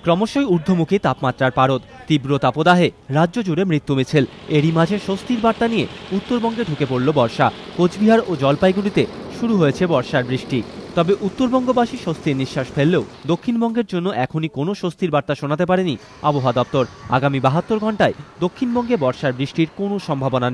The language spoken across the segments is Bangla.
ক্রমশই ঊর্ধ্বমুখী তাপমাত্রার পারদ, তীব্র তাপদাহে রাজ্য জুড়ে মৃত্যু মিছিল। এরই মাঝে স্বস্তির বার্তা নিয়ে উত্তরবঙ্গে ঢুকে পড়ল বর্ষা। কোচবিহার ও জলপাইগুড়িতে শুরু হয়েছে বর্ষার বৃষ্টি। তবে উত্তরবঙ্গবাসী স্বস্তির নিঃশ্বাস ফেললেও দক্ষিণবঙ্গের জন্য এখনই কোনো স্বস্তির বার্তা শোনাতে পারেনি আবহাওয়া দপ্তর। আগামী 72 ঘন্টায় দক্ষিণবঙ্গে বর্ষার বৃষ্টির কোনো সম্ভাবনা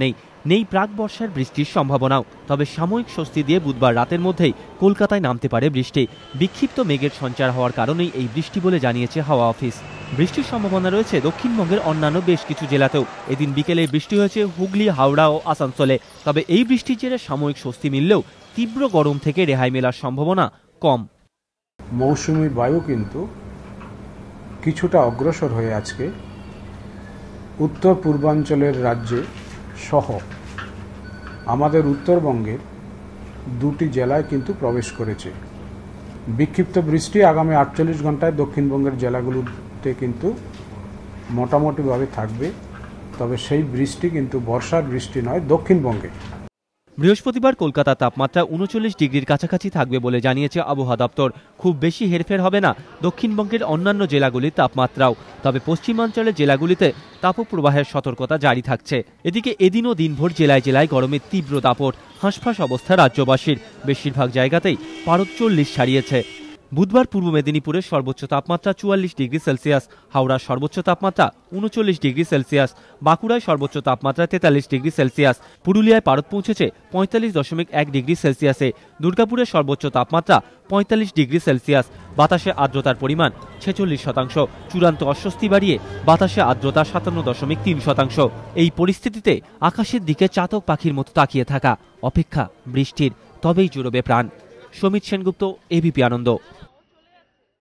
নেই প্রাক বর্ষার বৃষ্টির সম্ভাবনাও। তবে সাময়িক স্বস্তি দিয়ে বুধবার রাতের মধ্যেই কলকাতায় নামতে পারে বৃষ্টি। বিক্ষিপ্ত মেঘের সঞ্চার হওয়ার কারণেই এই বৃষ্টি বলে জানিয়েছে হাওয়া অফিস। বৃষ্টির সম্ভাবনা রয়েছে দক্ষিণবঙ্গের অন্যান্য বেশ কিছু জেলাতেও। এদিন বিকেলে বৃষ্টি হয়েছে হুগলি, হাওড়া ও আসানসোলে। তবে এই বৃষ্টির জেরে সাময়িক স্বস্তি মিললেও তীব্র গরম থেকে রেহাই মেলার সম্ভাবনা কম। মৌসুমী বায়ু কিন্তু কিছুটা অগ্রসর হয়ে আজকে উত্তর পূর্বাঞ্চলের রাজ্যে সহ আমাদের উত্তরবঙ্গের দুটি জেলায় কিন্তু প্রবেশ করেছে। বিক্ষিপ্ত বৃষ্টি আগামী 48 ঘন্টায় দক্ষিণবঙ্গের জেলাগুলোতে কিন্তু মোটামুটিভাবে থাকবে। তবে সেই বৃষ্টি কিন্তু বর্ষার বৃষ্টি নয় দক্ষিণবঙ্গে। বৃহস্পতিবার কলকাতার তাপমাত্রা 39 ডিগ্রির কাছাকাছি থাকবে বলে জানিয়েছে আবহাওয়া দপ্তর। খুব বেশি হেরফের হবে না দক্ষিণবঙ্গের অন্যান্য জেলাগুলির তাপমাত্রাও। তবে পশ্চিমাঞ্চলের জেলাগুলিতে তাপপ্রবাহের সতর্কতা জারি থাকছে। এদিকে এদিনও দিনভর জেলায় জেলায় গরমের তীব্র দাপট। হাঁসফাঁস অবস্থা রাজ্যবাসীর। বেশিরভাগ জায়গাতেই পারদ 40 ছাড়িয়েছে। বুধবার পূর্ব মেদিনীপুরের সর্বোচ্চ তাপমাত্রা 44 ডিগ্রি সেলসিয়াস, হাওড়ার সর্বোচ্চ তাপমাত্রা 39 ডিগ্রি সেলসিয়াস, বাঁকুড়ায় সর্বোচ্চ তাপমাত্রা 43 ডিগ্রি সেলসিয়াস, পুরুলিয়ায় পারদ পৌঁছেছে 45.1 ডিগ্রি সেলসিয়াসে, দুর্গাপুরের সর্বোচ্চ তাপমাত্রা 45 ডিগ্রি সেলসিয়াস। বাতাসে আর্দ্রতার পরিমাণ 46%। চূড়ান্ত অস্বস্তি বাড়িয়ে বাতাসে আর্দ্রতা 57.3%। এই পরিস্থিতিতে আকাশের দিকে চাতক পাখির মতো তাকিয়ে থাকা, অপেক্ষা বৃষ্টির, তবেই জুড়বে প্রাণ। সমিত সেনগুপ্ত, এবিপি আনন্দ।